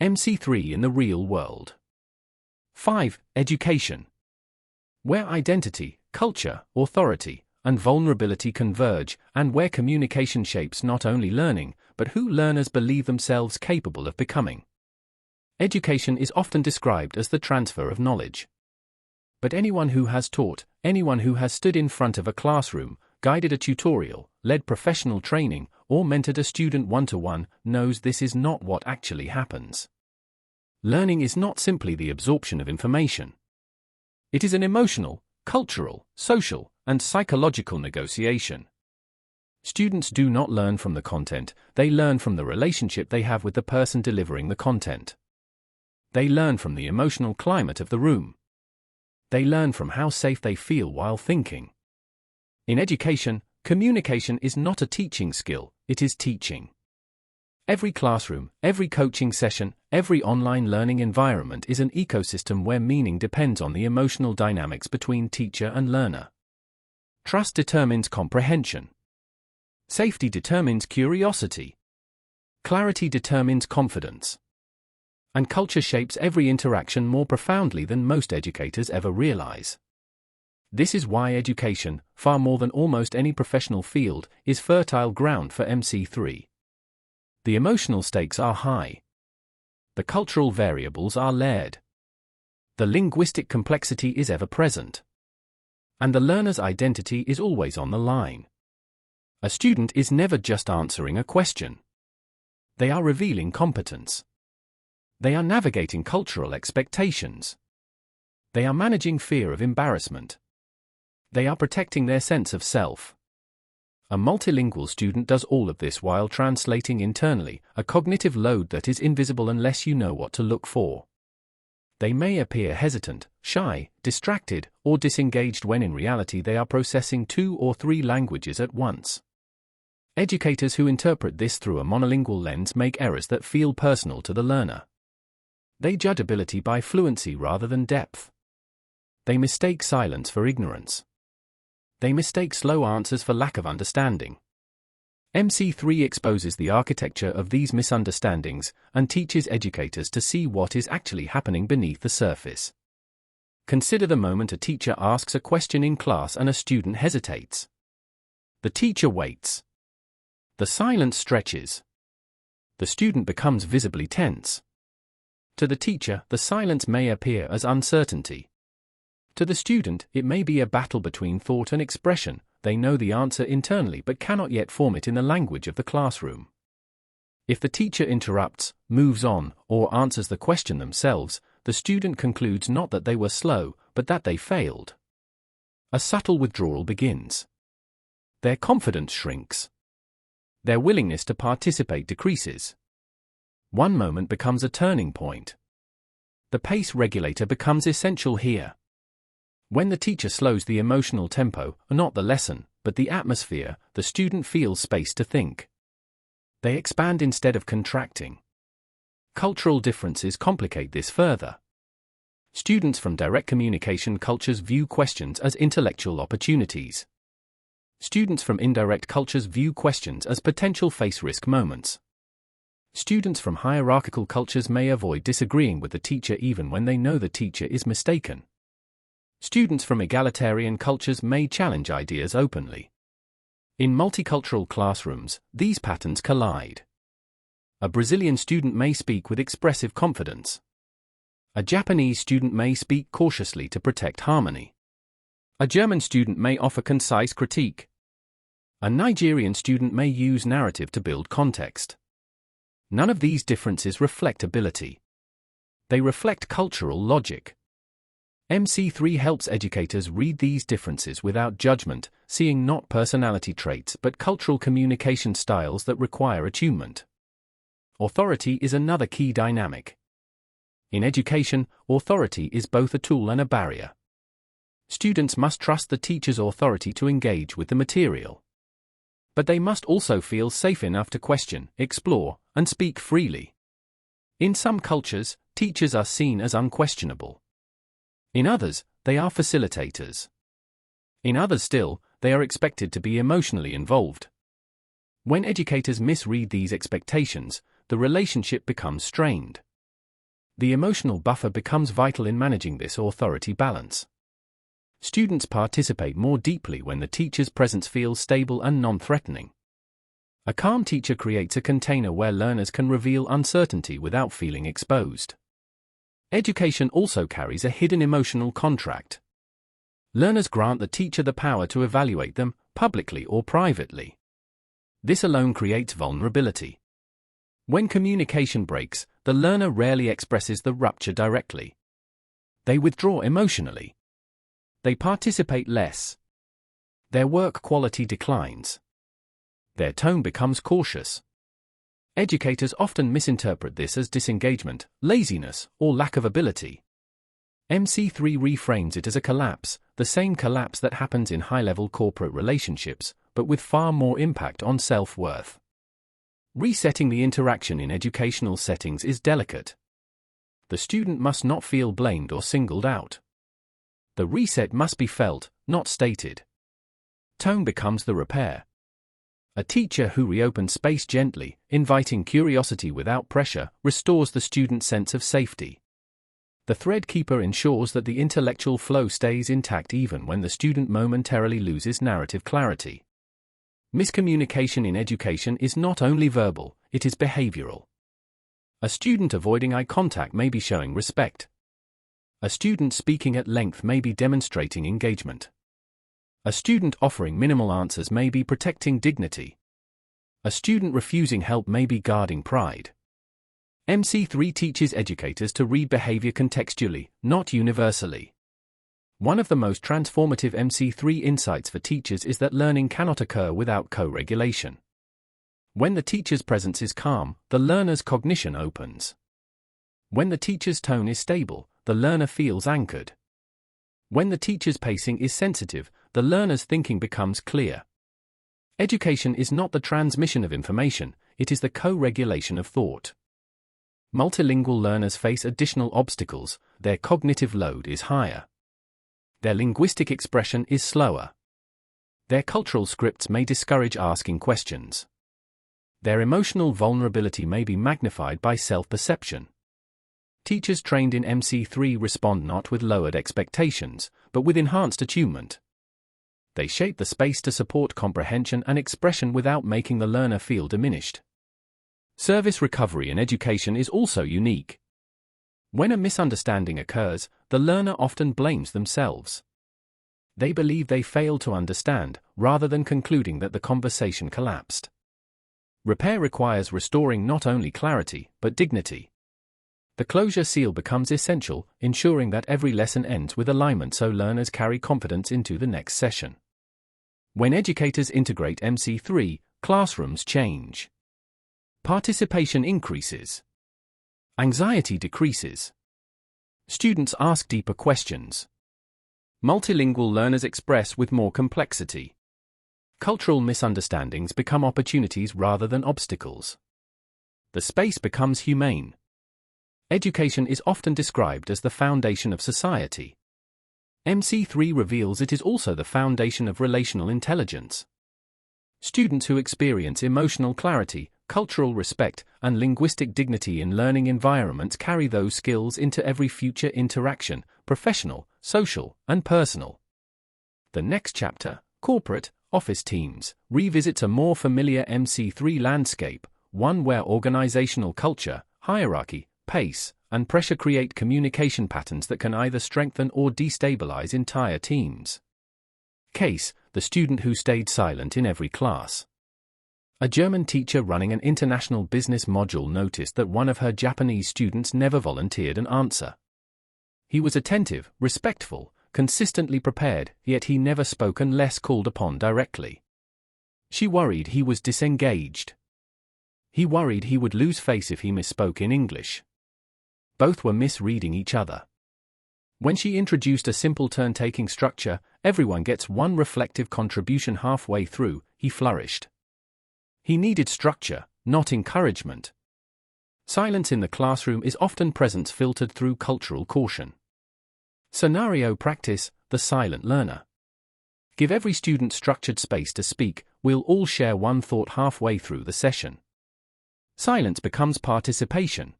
MC3 in the real world. 5. Education. Where identity, culture, authority, and vulnerability converge, and where communication shapes not only learning, but who learners believe themselves capable of becoming. Education is often described as the transfer of knowledge. But anyone who has taught, anyone who has stood in front of a classroom, guided a tutorial, led professional training, or mentored a student one-to-one, knows this is not what actually happens. Learning is not simply the absorption of information. It is an emotional, cultural, social, and psychological negotiation. Students do not learn from the content, they learn from the relationship they have with the person delivering the content. They learn from the emotional climate of the room. They learn from how safe they feel while thinking. In education, communication is not a teaching skill, it is teaching. Every classroom, every coaching session, every online learning environment is an ecosystem where meaning depends on the emotional dynamics between teacher and learner. Trust determines comprehension. Safety determines curiosity. Clarity determines confidence. And culture shapes every interaction more profoundly than most educators ever realize. This is why education, far more than almost any professional field, is fertile ground for MC3. The emotional stakes are high. The cultural variables are layered. The linguistic complexity is ever present. And the learner's identity is always on the line. A student is never just answering a question. They are revealing competence. They are navigating cultural expectations. They are managing fear of embarrassment. They are protecting their sense of self. A multilingual student does all of this while translating internally, a cognitive load that is invisible unless you know what to look for. They may appear hesitant, shy, distracted, or disengaged when in reality they are processing 2 or 3 languages at once. Educators who interpret this through a monolingual lens make errors that feel personal to the learner. They judge ability by fluency rather than depth. They mistake silence for ignorance. They mistake slow answers for lack of understanding. MC3 exposes the architecture of these misunderstandings and teaches educators to see what is actually happening beneath the surface. Consider the moment a teacher asks a question in class and a student hesitates. The teacher waits. The silence stretches. The student becomes visibly tense. To the teacher, the silence may appear as uncertainty. To the student, it may be a battle between thought and expression. They know the answer internally but cannot yet form it in the language of the classroom. If the teacher interrupts, moves on, or answers the question themselves, the student concludes not that they were slow, but that they failed. A subtle withdrawal begins. Their confidence shrinks. Their willingness to participate decreases. One moment becomes a turning point. The pace regulator becomes essential here. When the teacher slows the emotional tempo, not the lesson, but the atmosphere, the student feels space to think. They expand instead of contracting. Cultural differences complicate this further. Students from direct communication cultures view questions as intellectual opportunities. Students from indirect cultures view questions as potential face-risk moments. Students from hierarchical cultures may avoid disagreeing with the teacher even when they know the teacher is mistaken. Students from egalitarian cultures may challenge ideas openly. In multicultural classrooms, these patterns collide. A Brazilian student may speak with expressive confidence. A Japanese student may speak cautiously to protect harmony. A German student may offer concise critique. A Nigerian student may use narrative to build context. None of these differences reflect ability. They reflect cultural logic. MC3 helps educators read these differences without judgment, seeing not personality traits but cultural communication styles that require attunement. Authority is another key dynamic. In education, authority is both a tool and a barrier. Students must trust the teacher's authority to engage with the material. But they must also feel safe enough to question, explore, and speak freely. In some cultures, teachers are seen as unquestionable. In others, they are facilitators. In others still, they are expected to be emotionally involved. When educators misread these expectations, the relationship becomes strained. The emotional buffer becomes vital in managing this authority balance. Students participate more deeply when the teacher's presence feels stable and non-threatening. A calm teacher creates a container where learners can reveal uncertainty without feeling exposed. Education also carries a hidden emotional contract. Learners grant the teacher the power to evaluate them, publicly or privately. This alone creates vulnerability. When communication breaks, the learner rarely expresses the rupture directly. They withdraw emotionally. They participate less. Their work quality declines. Their tone becomes cautious. Educators often misinterpret this as disengagement, laziness, or lack of ability. MC3 reframes it as a collapse, the same collapse that happens in high-level corporate relationships, but with far more impact on self-worth. Resetting the interaction in educational settings is delicate. The student must not feel blamed or singled out. The reset must be felt, not stated. Tone becomes the repair. A teacher who reopens space gently, inviting curiosity without pressure, restores the student's sense of safety. The thread keeper ensures that the intellectual flow stays intact even when the student momentarily loses narrative clarity. Miscommunication in education is not only verbal, it is behavioral. A student avoiding eye contact may be showing respect. A student speaking at length may be demonstrating engagement. A student offering minimal answers may be protecting dignity. A student refusing help may be guarding pride. MC3 teaches educators to read behavior contextually, not universally. One of the most transformative MC3 insights for teachers is that learning cannot occur without co-regulation. When the teacher's presence is calm, the learner's cognition opens. When the teacher's tone is stable, the learner feels anchored. When the teacher's pacing is sensitive, the learner's thinking becomes clear. Education is not the transmission of information, it is the co-regulation of thought. Multilingual learners face additional obstacles, their cognitive load is higher. Their linguistic expression is slower. Their cultural scripts may discourage asking questions. Their emotional vulnerability may be magnified by self-perception. Teachers trained in MC3 respond not with lowered expectations, but with enhanced attunement. They shape the space to support comprehension and expression without making the learner feel diminished. Service recovery in education is also unique. When a misunderstanding occurs, the learner often blames themselves. They believe they failed to understand, rather than concluding that the conversation collapsed. Repair requires restoring not only clarity, but dignity. The closure seal becomes essential, ensuring that every lesson ends with alignment so learners carry confidence into the next session. When educators integrate MC3, classrooms change. Participation increases. Anxiety decreases. Students ask deeper questions. Multilingual learners express with more complexity. Cultural misunderstandings become opportunities rather than obstacles. The space becomes humane. Education is often described as the foundation of society. MC3 reveals it is also the foundation of relational intelligence. Students who experience emotional clarity, cultural respect, and linguistic dignity in learning environments carry those skills into every future interaction, professional, social, and personal. The next chapter, Corporate, Office Teams, revisits a more familiar MC3 landscape, one where organizational culture, hierarchy, pace, and pressure create communication patterns that can either strengthen or destabilize entire teams. Case: the student who stayed silent in every class. A German teacher running an international business module noticed that one of her Japanese students never volunteered an answer. He was attentive, respectful, consistently prepared, yet he never spoke unless called upon directly. She worried he was disengaged. He worried he would lose face if he misspoke in English. Both were misreading each other. When she introduced a simple turn-taking structure, everyone gets one reflective contribution halfway through, he flourished. He needed structure, not encouragement. Silence in the classroom is often presence filtered through cultural caution. Scenario practice: the silent learner. Give every student structured space to speak, we'll all share one thought halfway through the session. Silence becomes participation.